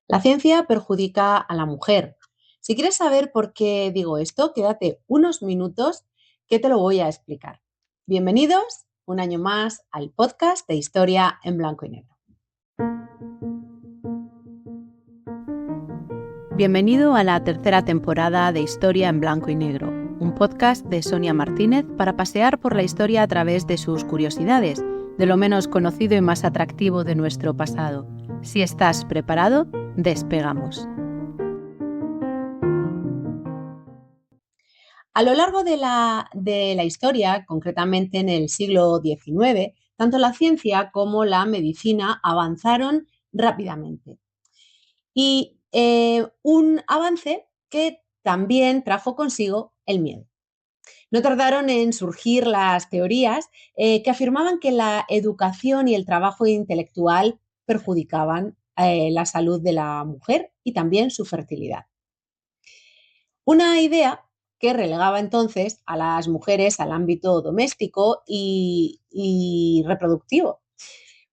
La ciencia perjudica a la mujer. Si quieres saber por qué digo esto, quédate unos minutos que te lo voy a explicar. Bienvenidos un año más al podcast de Historia en Blanco y Negro. Bienvenido a la tercera temporada de Historia en Blanco y Negro, un podcast de Sonia Martínez para pasear por la historia a través de sus curiosidades, de lo menos conocido y más atractivo de nuestro pasado. Si estás preparado, despegamos. A lo largo de la historia, concretamente en el siglo XIX, tanto la ciencia como la medicina avanzaron rápidamente. Y un avance que también trajo consigo el miedo. No tardaron en surgir las teorías que afirmaban que la educación y el trabajo intelectual perjudicaban la salud de la mujer y también su fertilidad. Una idea que relegaba entonces a las mujeres al ámbito doméstico y reproductivo,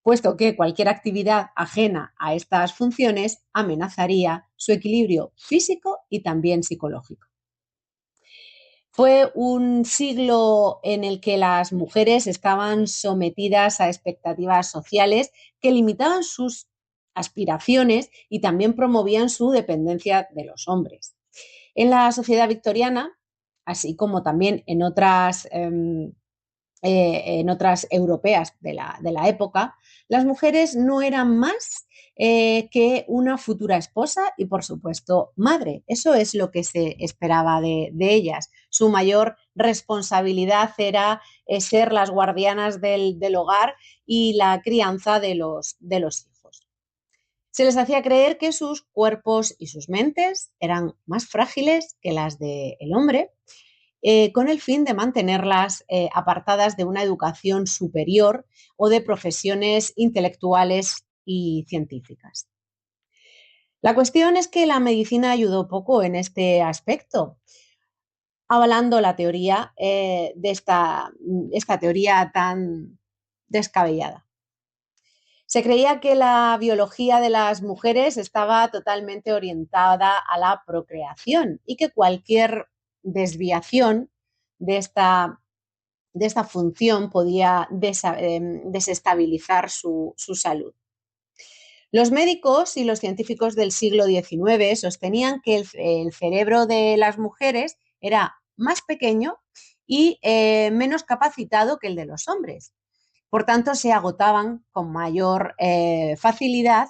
puesto que cualquier actividad ajena a estas funciones amenazaría su equilibrio físico y también psicológico. Fue un siglo en el que las mujeres estaban sometidas a expectativas sociales que limitaban sus aspiraciones y también promovían su dependencia de los hombres. En la sociedad victoriana, así como también en otras europeas de la época, las mujeres no eran más que una futura esposa y, por supuesto, madre. Eso es lo que se esperaba de ellas. Su mayor responsabilidad era ser las guardianas del hogar y la crianza de los hijos. Se les hacía creer que sus cuerpos y sus mentes eran más frágiles que las del hombre, con el fin de mantenerlas apartadas de una educación superior o de profesiones intelectuales y científicas. La cuestión es que la medicina ayudó poco en este aspecto, avalando la teoría esta teoría tan descabellada. Se creía que la biología de las mujeres estaba totalmente orientada a la procreación y que cualquier desviación de esta función podía desestabilizar su salud. Los médicos y los científicos del siglo XIX sostenían que el cerebro de las mujeres era más pequeño y menos capacitado que el de los hombres. Por tanto, se agotaban con mayor facilidad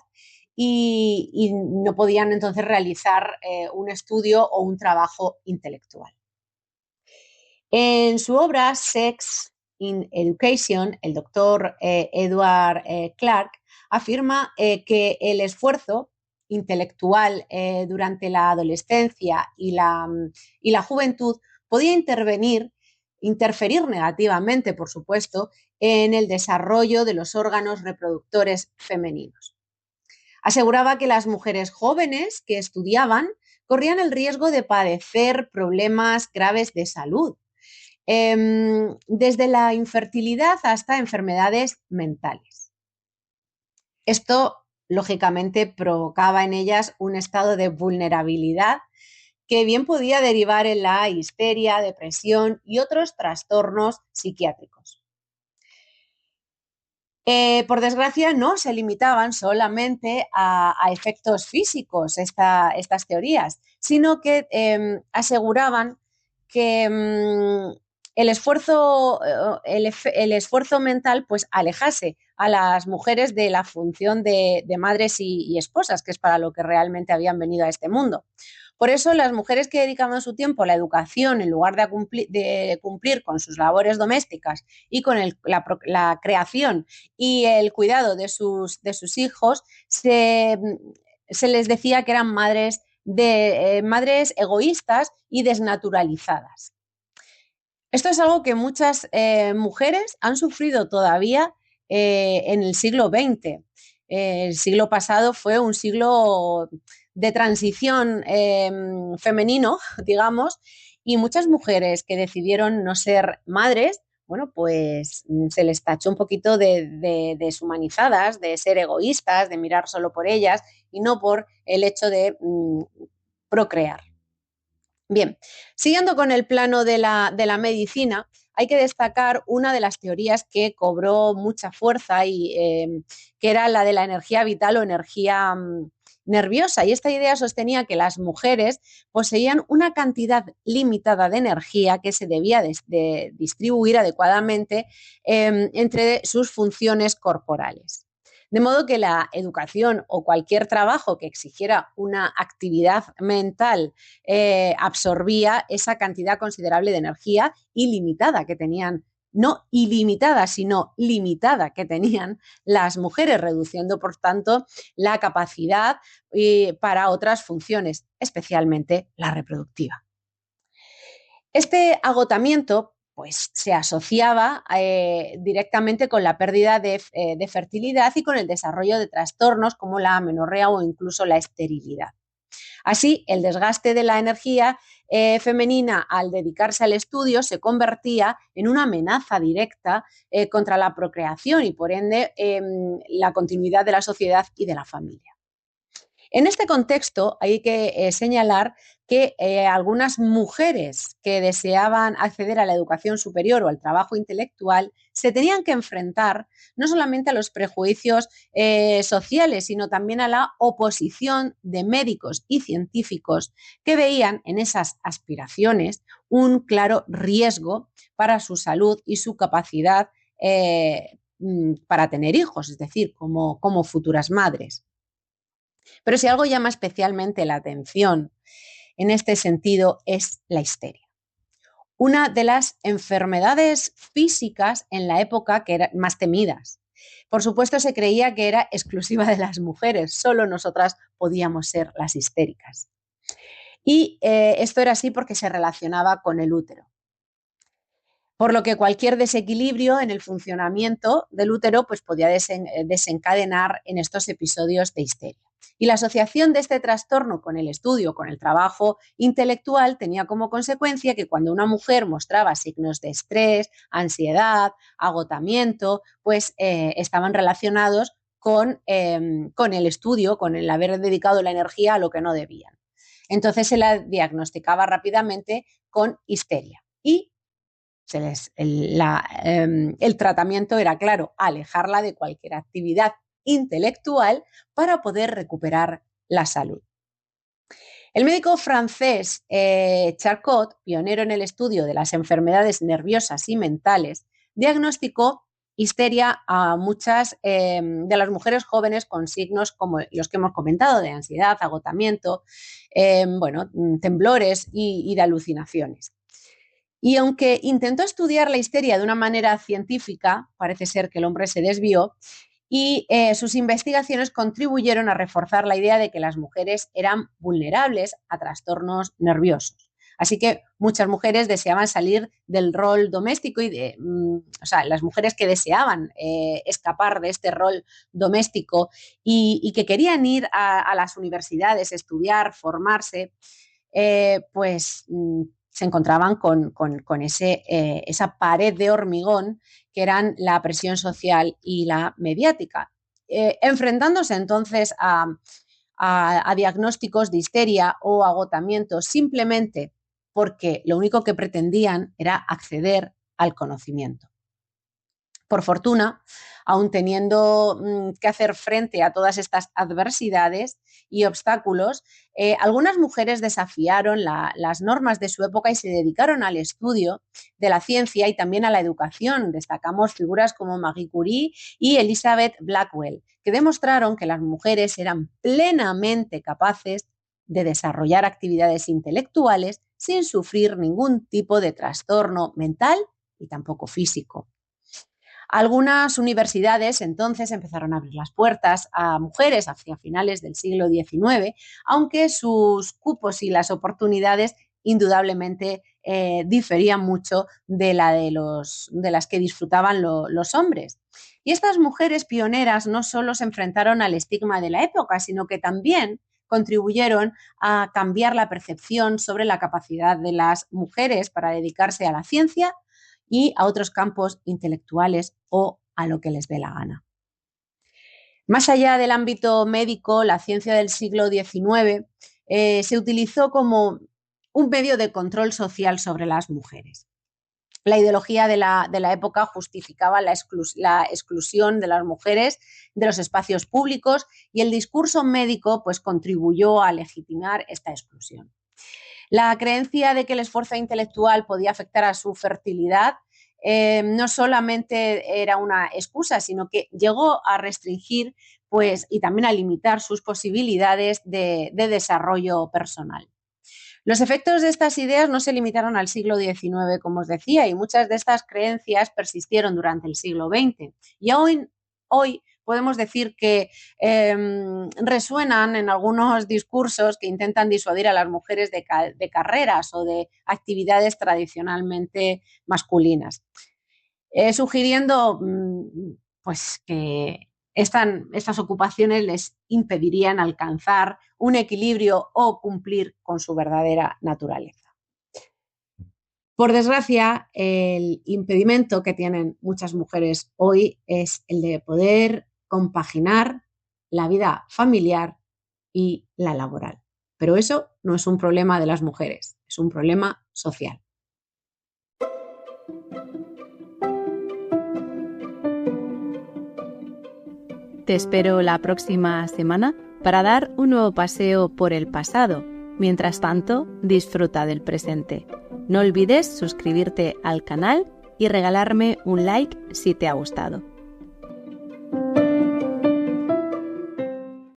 y no podían entonces realizar un estudio o un trabajo intelectual. En su obra Sex in Education, el doctor Edward Clark afirma que el esfuerzo intelectual durante la adolescencia y la juventud podía interferir negativamente, por supuesto, en el desarrollo de los órganos reproductores femeninos. Aseguraba que las mujeres jóvenes que estudiaban corrían el riesgo de padecer problemas graves de salud, desde la infertilidad hasta enfermedades mentales. Esto, lógicamente, provocaba en ellas un estado de vulnerabilidad que bien podía derivar en la histeria, depresión y otros trastornos psiquiátricos. Por desgracia, no se limitaban solamente a efectos físicos estas teorías, sino que aseguraban que el esfuerzo mental pues alejase a las mujeres de la función de madres y esposas, que es para lo que realmente habían venido a este mundo. Por eso, las mujeres que dedicaban su tiempo a la educación en lugar de cumplir con sus labores domésticas y con la creación y el cuidado de sus hijos, se les decía que eran madres egoístas y desnaturalizadas. Esto es algo que muchas mujeres han sufrido todavía en el siglo XX. El siglo pasado fue un siglo de transición femenino, digamos, y muchas mujeres que decidieron no ser madres, bueno, pues se les tachó un poquito de deshumanizadas, de ser egoístas, de mirar solo por ellas y no por el hecho de procrear. Bien, siguiendo con el plano de la medicina, hay que destacar una de las teorías que cobró mucha fuerza y que era la de la energía vital o energía nerviosa. Y esta idea sostenía que las mujeres poseían una cantidad limitada de energía que se debía de distribuir adecuadamente entre sus funciones corporales. De modo que la educación o cualquier trabajo que exigiera una actividad mental absorbía esa cantidad considerable de energía ilimitada que tenían, no ilimitada, sino limitada que tenían las mujeres, reduciendo, por tanto, la capacidad para otras funciones, especialmente la reproductiva. Este agotamiento pues, se asociaba directamente con la pérdida de fertilidad y con el desarrollo de trastornos como la amenorrea o incluso la esterilidad. Así, el desgaste de la energía femenina al dedicarse al estudio se convertía en una amenaza directa contra la procreación y, por ende, la continuidad de la sociedad y de la familia. En este contexto hay que señalar que algunas mujeres que deseaban acceder a la educación superior o al trabajo intelectual se tenían que enfrentar no solamente a los prejuicios sociales, sino también a la oposición de médicos y científicos que veían en esas aspiraciones un claro riesgo para su salud y su capacidad para tener hijos, es decir, como futuras madres. Pero si algo llama especialmente la atención en este sentido es la histeria. Una de las enfermedades físicas en la época que eran más temidas. Por supuesto, se creía que era exclusiva de las mujeres, solo nosotras podíamos ser las histéricas. Y esto era así porque se relacionaba con el útero. Por lo que cualquier desequilibrio en el funcionamiento del útero pues, podía desencadenar en estos episodios de histeria. Y la asociación de este trastorno con el estudio, con el trabajo intelectual, tenía como consecuencia que cuando una mujer mostraba signos de estrés, ansiedad, agotamiento, pues estaban relacionados con el estudio, con el haber dedicado la energía a lo que no debían. Entonces se la diagnosticaba rápidamente con histeria. Y el tratamiento era, claro, alejarla de cualquier actividad intelectual para poder recuperar la salud. El médico francés Charcot, pionero en el estudio de las enfermedades nerviosas y mentales, diagnosticó histeria a muchas de las mujeres jóvenes con signos como los que hemos comentado, de ansiedad, agotamiento, temblores y de alucinaciones. Y aunque intentó estudiar la histeria de una manera científica, parece ser que el hombre se desvió y sus investigaciones contribuyeron a reforzar la idea de que las mujeres eran vulnerables a trastornos nerviosos. Así que muchas mujeres deseaban salir del rol doméstico las mujeres que deseaban escapar de este rol doméstico y que querían ir a las universidades, estudiar, formarse, se encontraban con esa pared de hormigón que eran la presión social y la mediática. Enfrentándose entonces a diagnósticos de histeria o agotamiento simplemente porque lo único que pretendían era acceder al conocimiento. Por fortuna, aun teniendo que hacer frente a todas estas adversidades y obstáculos, algunas mujeres desafiaron las normas de su época y se dedicaron al estudio de la ciencia y también a la educación. Destacamos figuras como Marie Curie y Elizabeth Blackwell, que demostraron que las mujeres eran plenamente capaces de desarrollar actividades intelectuales sin sufrir ningún tipo de trastorno mental y tampoco físico. Algunas universidades entonces empezaron a abrir las puertas a mujeres hacia finales del siglo XIX, aunque sus cupos y las oportunidades indudablemente diferían mucho de las que disfrutaban los hombres. Y estas mujeres pioneras no solo se enfrentaron al estigma de la época, sino que también contribuyeron a cambiar la percepción sobre la capacidad de las mujeres para dedicarse a la ciencia y a otros campos intelectuales o a lo que les dé la gana. Más allá del ámbito médico, la ciencia del siglo XIX se utilizó como un medio de control social sobre las mujeres. La ideología de la época justificaba la exclusión de las mujeres de los espacios públicos y el discurso médico pues, contribuyó a legitimar esta exclusión. La creencia de que el esfuerzo intelectual podía afectar a su fertilidad no solamente era una excusa, sino que llegó a restringir pues, y también a limitar sus posibilidades de desarrollo personal. Los efectos de estas ideas no se limitaron al siglo XIX, como os decía, y muchas de estas creencias persistieron durante el siglo XX. Y hoy podemos decir que resuenan en algunos discursos que intentan disuadir a las mujeres de carreras o de actividades tradicionalmente masculinas, sugiriendo pues que estas ocupaciones les impedirían alcanzar un equilibrio o cumplir con su verdadera naturaleza. Por desgracia, el impedimento que tienen muchas mujeres hoy es el de poder compaginar la vida familiar y la laboral. Pero eso no es un problema de las mujeres, es un problema social. Te espero la próxima semana para dar un nuevo paseo por el pasado. Mientras tanto, disfruta del presente. No olvides suscribirte al canal y regalarme un like si te ha gustado.